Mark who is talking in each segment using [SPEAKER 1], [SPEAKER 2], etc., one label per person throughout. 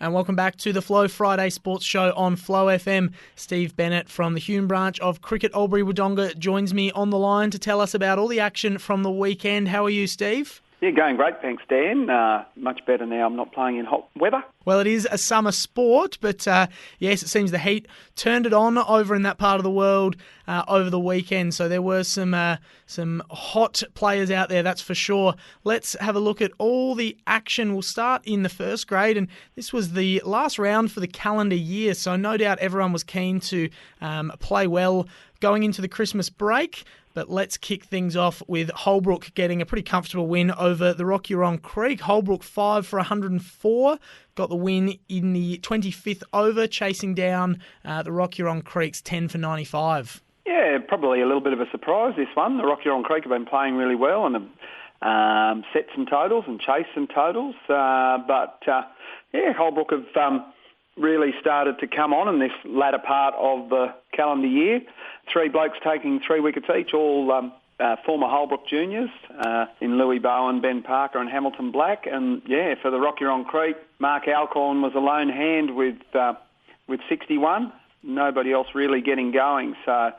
[SPEAKER 1] And welcome back to the Flow Friday Sports Show on Flow FM. Steve Bennett from the Hume branch of Cricket Albury-Wodonga joins me on the line to tell us about all the action from the weekend. How are you, Steve?
[SPEAKER 2] Yeah, going great, thanks, Dan. Much better now. I'm not playing in hot weather.
[SPEAKER 1] Well, it is a summer sport, but yes, it seems the heat turned it on over in that part of the world over the weekend. So there were some hot players out there, that's for sure. Let's have a look at all the action. We'll start in the first grade, and this was the last round for the calendar year. So no doubt everyone was keen to play well going into the Christmas break. But let's kick things off with Holbrook getting a pretty comfortable win over the Rock-Huron Creek. Holbrook 5 for 104, got the win in the 25th over, chasing down the Rock-Huron Creek's 10 for 95.
[SPEAKER 2] Yeah, probably a little bit of a surprise, this one. The Rock-Huron Creek have been playing really well and have set some totals and chased some totals. But Holbrook have really started to come on in this latter part of the calendar year. 3 blokes taking 3 wickets each, all former Holbrook juniors, in Louis Bowen, Ben Parker and Hamilton Black. And for the Rock-Huron Creek, Mark Alcorn was a lone hand with 61. Nobody else really getting going. So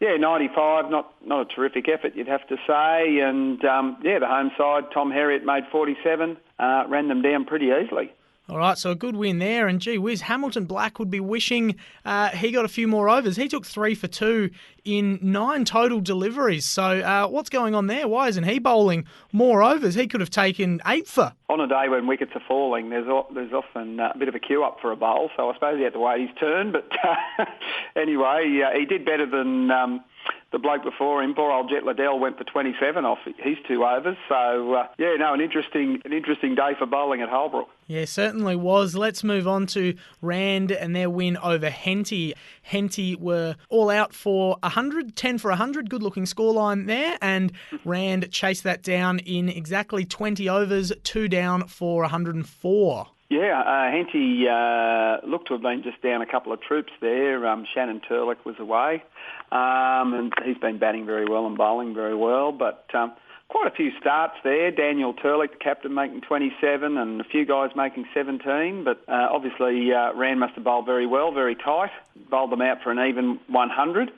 [SPEAKER 2] 95, not a terrific effort, you'd have to say. And the home side, Tom Herriot made 47, ran them down pretty easily.
[SPEAKER 1] All right, so a good win there. And gee whiz, Hamilton Black would be wishing he got a few more overs. He took 3 for 2 in 9 total deliveries. So what's going on there? Why isn't he bowling more overs? He could have taken 8 for.
[SPEAKER 2] On a day when wickets are falling, there's often a bit of a queue up for a bowl. So I suppose he had to wait his turn. But anyway, he did better than the bloke before him. Poor old Jet Liddell went for 27 off his 2 overs. So, an interesting day for bowling at Holbrook.
[SPEAKER 1] Yeah, certainly was. Let's move on to Rand and their win over Henty. Henty were all out for 100, 10 for 100. Good-looking scoreline there. And Rand chased that down in exactly 20 overs, 2 down for 104.
[SPEAKER 2] Yeah, Henty looked to have been just down a couple of troops there. Shannon Turlick was away, and he's been batting very well and bowling very well. But quite a few starts there. Daniel Turlick, the captain, making 27, and a few guys making 17. But obviously, Rand must have bowled very well, very tight. Bowled them out for an even 100.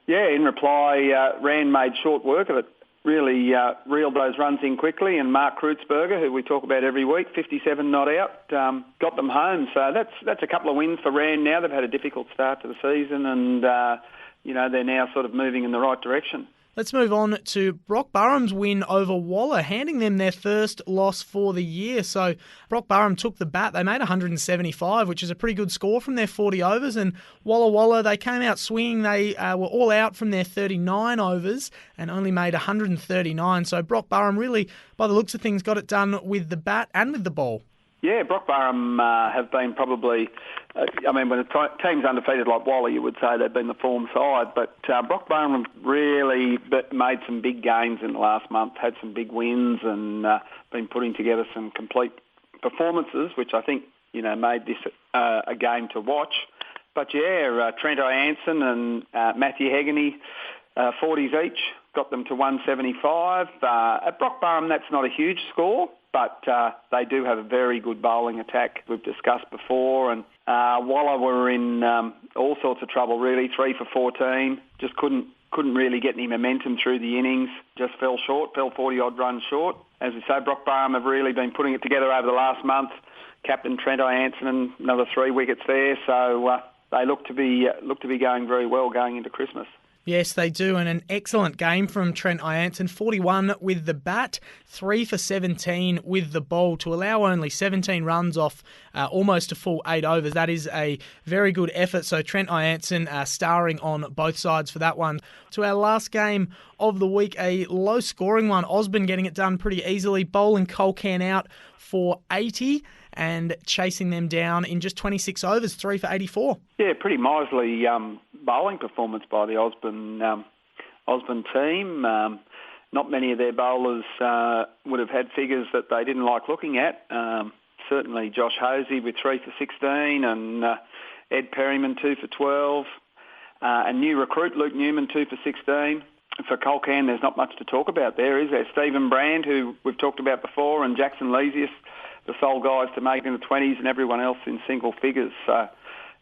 [SPEAKER 2] Yeah, in reply, Rand made short work of it. Really reeled those runs in quickly, and Mark Kreutzberger, who we talk about every week, 57 not out, got them home. So that's a couple of wins for Rand now. They've had a difficult start to the season, and they're now sort of moving in the right direction.
[SPEAKER 1] Let's move on to Brock Burham's win over Waller, handing them their first loss for the year. So Brock Burham took the bat. They made 175, which is a pretty good score from their 40 overs. And Waller, they came out swinging. They were all out from their 39 overs and only made 139. So Brock Burham really, by the looks of things, got it done with the bat and with the ball.
[SPEAKER 2] Yeah, Brock Burham have been probably, when a team's undefeated like Waller, you would say they've been the form side, but Brock Burham really made some big gains in the last month, had some big wins and been putting together some complete performances, which I think, made this a game to watch. But Trent Ianson and Matthew Hegarty, 40s each, got them to 175. At Brock Burham, that's not a huge score, but they do have a very good bowling attack we've discussed before. And Waller were in all sorts of trouble, really. 3 for 14, just couldn't really get any momentum through the innings, just fell 40-odd runs short. As we say, Brock Burham have really been putting it together over the last month. Captain Trent Ianson, another 3 wickets there, so they look to be going very well going into Christmas.
[SPEAKER 1] Yes, they do, and an excellent game from Trent Ianson, 41 with the bat, 3 for 17 with the ball to allow only 17 runs off almost a full 8 overs. That is a very good effort, so Trent Ianson starring on both sides for that one. To our last game of the week, a low-scoring one, Osborne getting it done pretty easily, bowling Colcan out for 80 and chasing them down in just 26 overs, 3 for 84. Yeah,
[SPEAKER 2] pretty miserly bowling performance by the Osborne team. Not many of their bowlers would have had figures that they didn't like looking at. Certainly Josh Hosey with 3 for 16 and Ed Perryman 2 for 12. A new recruit, Luke Newman, 2 for 16. For Colcan, there's not much to talk about there, is there? Stephen Brand, who we've talked about before, and Jackson Lesius, the sole guys to make in the 20s and everyone else in single figures. So,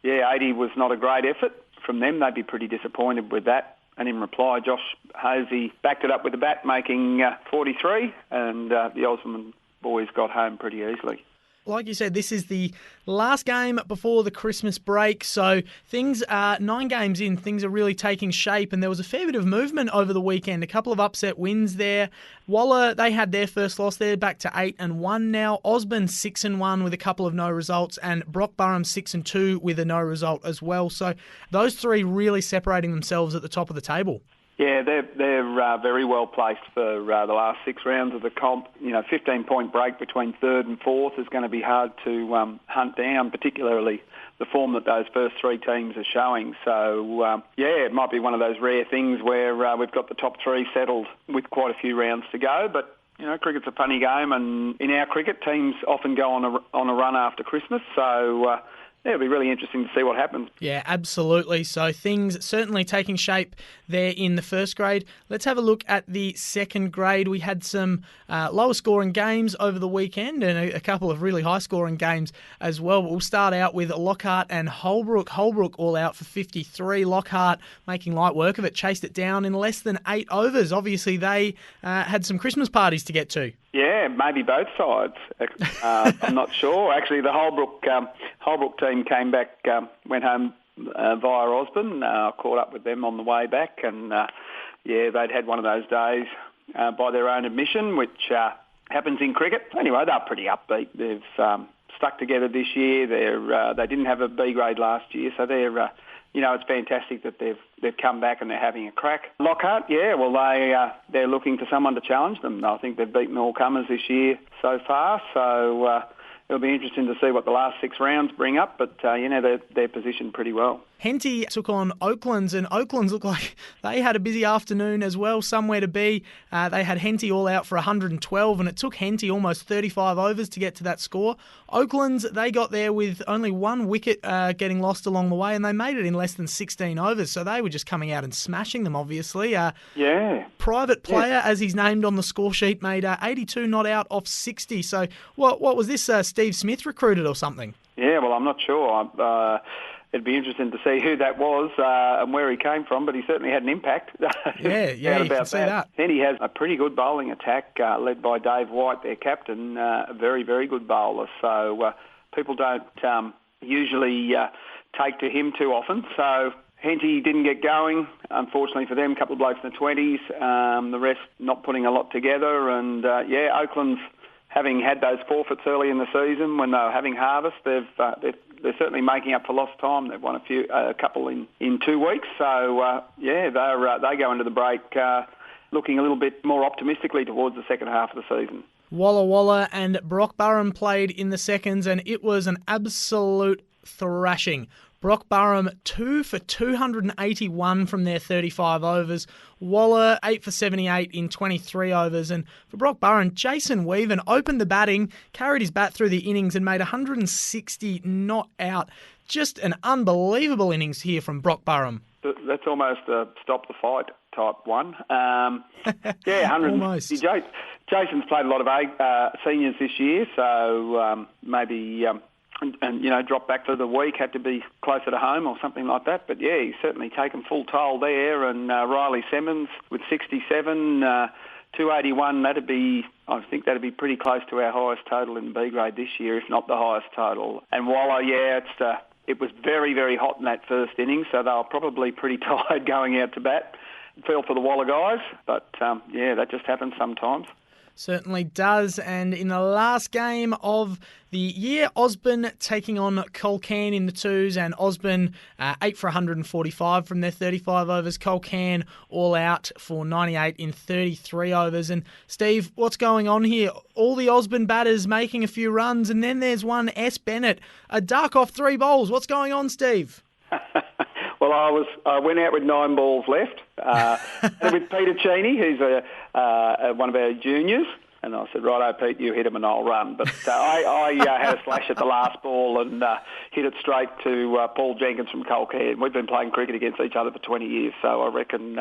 [SPEAKER 2] yeah, 80 was not a great effort from them. They'd be pretty disappointed with that. And in reply, Josh Hosey backed it up with the bat, making 43, and the Osborne boys got home pretty easily.
[SPEAKER 1] Like you said, this is the last game before the Christmas break, so things are 9 games in. Things are really taking shape, and there was a fair bit of movement over the weekend. A couple of upset wins there. Waller, they had their first loss. They're back to 8-1 now. Osborne 6-1 with a couple of no results, and Brockburham 6-2 with a no result as well. So those three really separating themselves at the top of the table.
[SPEAKER 2] Yeah, they're very well placed for the last 6 rounds of the comp. 15-point break between third and fourth is going to be hard to hunt down, particularly the form that those first 3 teams are showing. So, it might be one of those rare things where we've got the top 3 settled with quite a few rounds to go. But, cricket's a funny game, and in our cricket, teams often go on a run after Christmas. So, it'll be really interesting to see what happens.
[SPEAKER 1] Yeah, absolutely. So things certainly taking shape there in the first grade. Let's have a look at the second grade. We had some lower scoring games over the weekend and a couple of really high scoring games as well. But we'll start out with Lockhart and Holbrook. Holbrook all out for 53. Lockhart making light work of it, chased it down in less than 8 overs. Obviously, they had some Christmas parties to get to.
[SPEAKER 2] Yeah, maybe both sides. I'm not sure. Actually, the Holbrook team came back, went home via Osborne. Caught up with them on the way back, and they'd had one of those days by their own admission, which happens in cricket. Anyway, they're pretty upbeat. They've stuck together this year. They didn't have a B grade last year, so they're. It's fantastic that they've come back and they're having a crack. Lockhart, they're looking for someone to challenge them. I think they've beaten all comers this year so far, so it'll be interesting to see what the last 6 rounds bring up, but, they're positioned pretty well.
[SPEAKER 1] Henty took on Oaklands, and Oaklands looked like they had a busy afternoon as well, somewhere to be. They had Henty all out for 112, and it took Henty almost 35 overs to get to that score. Oaklands, they got there with only 1 wicket getting lost along the way, and they made it in less than 16 overs, so they were just coming out and smashing them, obviously. Private Player, as he's named on the score sheet, made 82 not out off 60. So what was this, Steve Smith recruited or something?
[SPEAKER 2] Yeah, well, I'm not sure. It'd be interesting to see who that was and where he came from, but he certainly had an impact.
[SPEAKER 1] Yeah, you can see that.
[SPEAKER 2] Then he has a pretty good bowling attack led by Dave White, their captain, a very, very good bowler. So people don't usually take to him too often. So Henty didn't get going, unfortunately for them, a couple of blokes in the 20s, the rest not putting a lot together. And, Oakland's having had those forfeits early in the season when they were having harvest, they're certainly making up for lost time. They've won a couple in 2 weeks. So, they go into the break looking a little bit more optimistically towards the second half of the season.
[SPEAKER 1] Walla Walla and Brockburham played in the seconds, and it was an absolute thrashing. Brockburham 2 for 281 from their 35 overs. Waller 8 for 78 in 23 overs. And for Brockburham, Jason Weaven opened the batting, carried his bat through the innings and made 160 not out. Just an unbelievable innings here from Brockburham.
[SPEAKER 2] That's almost a stop the fight type one. 160.
[SPEAKER 1] Almost.
[SPEAKER 2] Jason's played a lot of seniors this year, so maybe... And drop back for the week, had to be closer to home or something like that. But, he's certainly taken full toll there. And Riley Simmons with 67, 281, I think that'd be pretty close to our highest total in B grade this year, if not the highest total. And Waller, it was very, very hot in that first inning, so they were probably pretty tired going out to bat. Feel for the Waller guys, but, that just happens sometimes.
[SPEAKER 1] Certainly does. And in the last game of the year, Osborne taking on Colcan in the 2s, and Osborne 8 for 145 from their 35 overs. Colcan all out for 98 in 33 overs. And Steve, what's going on here? All the Osborne batters making a few runs, and then there's one S. Bennett, a duck off 3 bowls. What's going on, Steve?
[SPEAKER 2] Well, I went out with 9 balls left, and with Peter Cheney, who's one of our juniors, and I said, "Righto, Pete, you hit him and I'll run." But I had a slash at the last ball and hit it straight to Paul Jenkins from Colcan. We've been playing cricket against each other for 20 years, so I reckon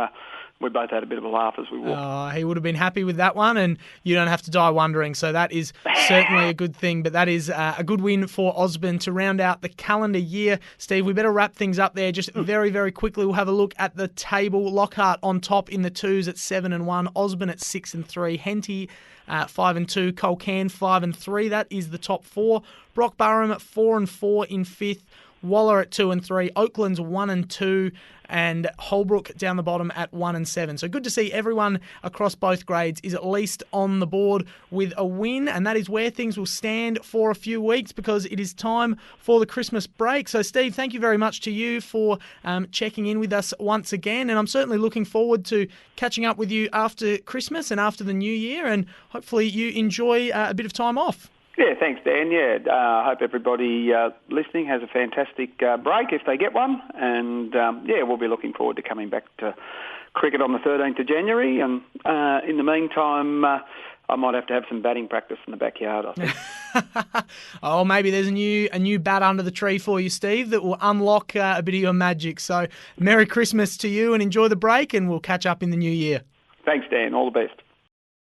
[SPEAKER 2] we both had a bit of a laugh as we walked.
[SPEAKER 1] He would have been happy with that one, and you don't have to die wondering. So that is certainly a good thing. But that is a good win for Osborne to round out the calendar year. Steve, we better wrap things up there. Just very, very quickly, we'll have a look at the table. Lockhart on top in the 2s at 7-1. Osborne at 6-3. Henty 5-2. Colcan 5-3. That is the top 4. Brockburham at 4-4 in 5th. Waller at 2-3. Oakland's 1-2. And Holbrook down the bottom at 1-7. So good to see everyone across both grades is at least on the board with a win, and that is where things will stand for a few weeks because it is time for the Christmas break. So Steve, thank you very much to you for checking in with us once again, and I'm certainly looking forward to catching up with you after Christmas and after the new year, and hopefully you enjoy a bit of time off.
[SPEAKER 2] Yeah, thanks, Dan. Yeah, I hope everybody listening has a fantastic break if they get one. And, we'll be looking forward to coming back to cricket on the 13th of January. And in the meantime, I might have to have some batting practice in the backyard, I think.
[SPEAKER 1] Oh, maybe there's a new bat under the tree for you, Steve, that will unlock a bit of your magic. So Merry Christmas to you and enjoy the break, and we'll catch up in the new year.
[SPEAKER 2] Thanks, Dan. All the best.